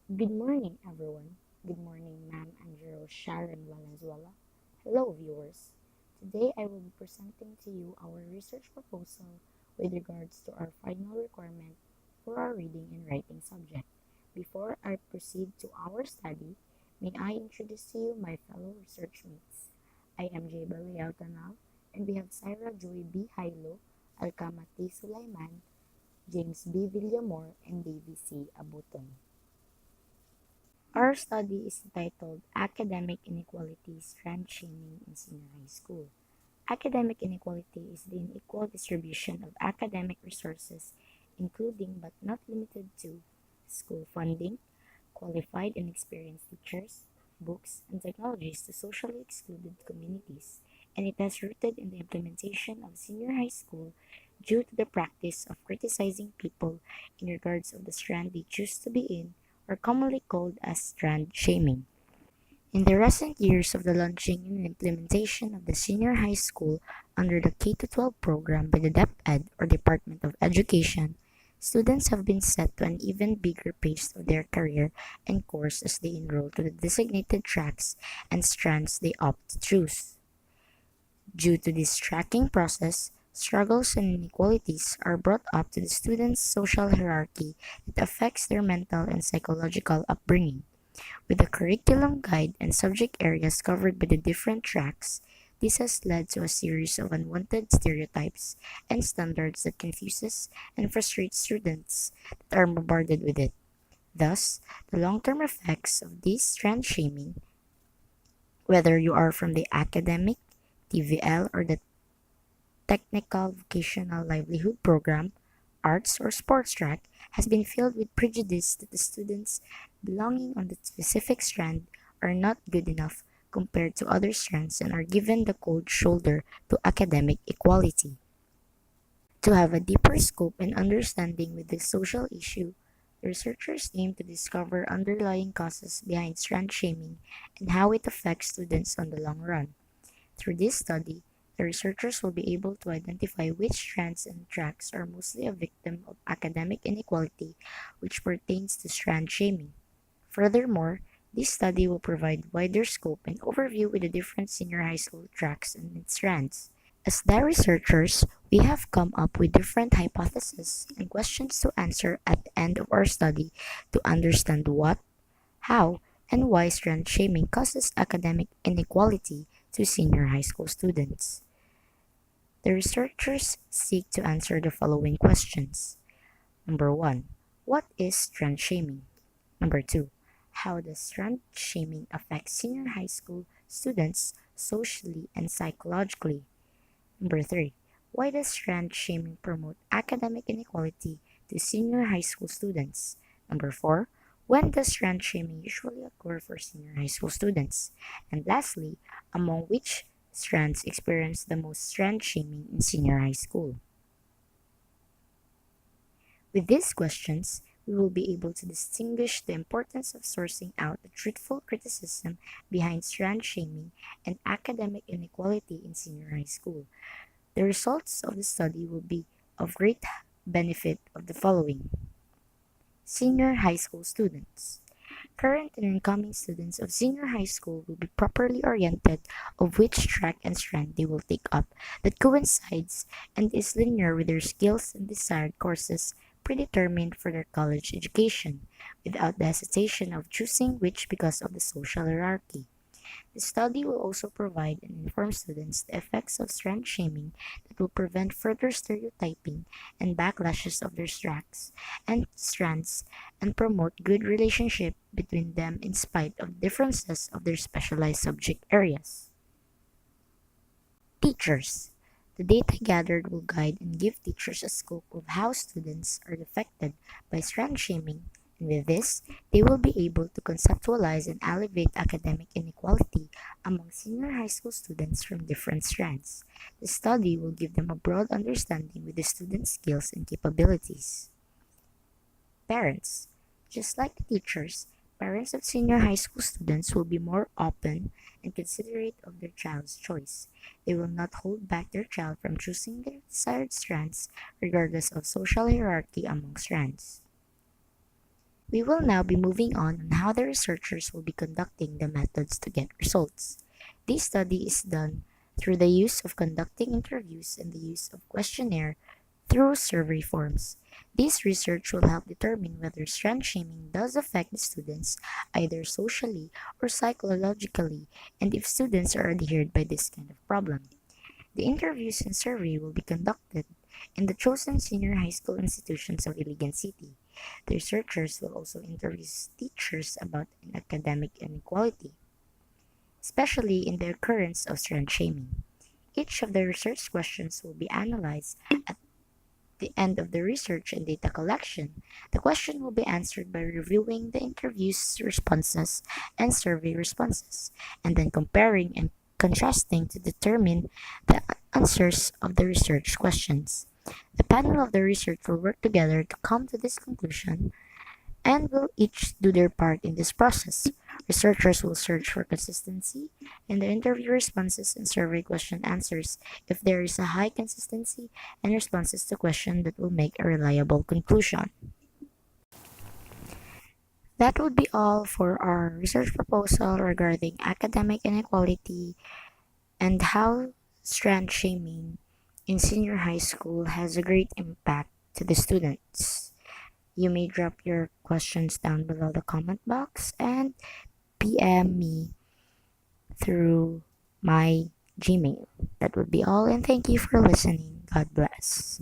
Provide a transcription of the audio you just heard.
Good morning, everyone. Good morning, Ma'am Angelo Sharon Valenzuela. Hello, viewers. Today I will be presenting to you our research proposal with regards to our final requirement for our reading and writing subject. Before I proceed to our study, may I introduce to you my fellow research mates. I am J. Balayaw Tanal, and we have Syra Joy B. Hailo, Alcama T. Sulaiman, James B. Villamor, and Davy C. Abuton. Our study is entitled Academic Inequality Strand Shaming in Senior High School. Academic inequality is the unequal distribution of academic resources, including but not limited to school funding, qualified and experienced teachers, books, and technologies to socially excluded communities, and it has rooted in the implementation of senior high school due to the practice of criticizing people in regards of the strand they choose to be in, or commonly called as strand shaming. In the recent years of the launching and implementation of the senior high school under the K-12 program by the DepEd or Department of Education, students have been set to an even bigger pace of their career and course as they enroll to the designated tracks and strands they opt to choose. Due to this tracking process, struggles and inequalities are brought up to the students' social hierarchy that affects their mental and psychological upbringing. With the curriculum guide and subject areas covered by the different tracks, this has led to a series of unwanted stereotypes and standards that confuses and frustrates students that are bombarded with it. Thus, the long-term effects of this strand shaming, whether you are from the academic, TVL, or the technical vocational livelihood program, arts, or sports track, has been filled with prejudice that the students belonging on the specific strand are not good enough compared to other strands and are given the cold shoulder to academic equality. To have a deeper scope and understanding with this social issue, the researchers aim to discover underlying causes behind strand shaming and how it affects students on the long run. Through this study, the researchers will be able to identify which strands and tracks are mostly a victim of academic inequality, which pertains to strand shaming. Furthermore, this study will provide wider scope and overview with the different senior high school tracks and its strands. As the researchers, we have come up with different hypotheses and questions to answer at the end of our study to understand what, how, and why strand shaming causes academic inequality to senior high school students. The researchers seek to answer the following questions. Number 1. What is strand shaming? Number 2. How does strand shaming affect senior high school students socially and psychologically? Number 3. Why does strand shaming promote academic inequality to senior high school students? Number 4. When does strand shaming usually occur for senior high school students? And lastly, among which strands experience the most strand shaming in senior high school? With these questions, we will be able to distinguish the importance of sourcing out the truthful criticism behind strand shaming and academic inequality in senior high school. The results of the study will be of great benefit of the following. Senior high school students. Current and incoming students of senior high school will be properly oriented of which track and strand they will take up that coincides and is linear with their skills and desired courses predetermined for their college education, without the hesitation of choosing which because of the social hierarchy. The study will also provide and inform students the effects of strand shaming that will prevent further stereotyping and backlashes of their tracks and strands and promote good relationship between them in spite of differences of their specialized subject areas. Teachers. The data gathered will guide and give teachers a scope of how students are affected by strand shaming, and with this, they will be able to conceptualize and alleviate academic inequality among senior high school students from different strands. The study will give them a broad understanding with the students' skills and capabilities. Parents. Just like the teachers, parents of senior high school students will be more open and considerate of their child's choice. They will not hold back their child from choosing their desired strands regardless of social hierarchy among strands. We will now be moving on how the researchers will be conducting the methods to get results. This study is done through the use of conducting interviews and the use of questionnaire through survey forms. This research will help determine whether strand shaming does affect the students either socially or psychologically, and if students are adhered by this kind of problem. The interviews and survey will be conducted in the chosen senior high school institutions of Iligan City. The researchers will also interview teachers about academic inequality, especially in the occurrence of strand shaming. Each of the research questions will be analyzed at the end of the research and data collection. The question will be answered by reviewing the interview's responses and survey responses, and then comparing and contrasting to determine the answers of the research questions. The panel of the research will work together to come to this conclusion and will each do their part in this process. Researchers will search for consistency in the interview responses and survey question answers if there is a high consistency and responses to question that will make a reliable conclusion. That would be all for our research proposal regarding academic inequality and how strand shaming in senior high school has a great impact to the students. You may drop your questions down below the comment box and PM me through my Gmail. That would be all, and thank you for listening. God bless.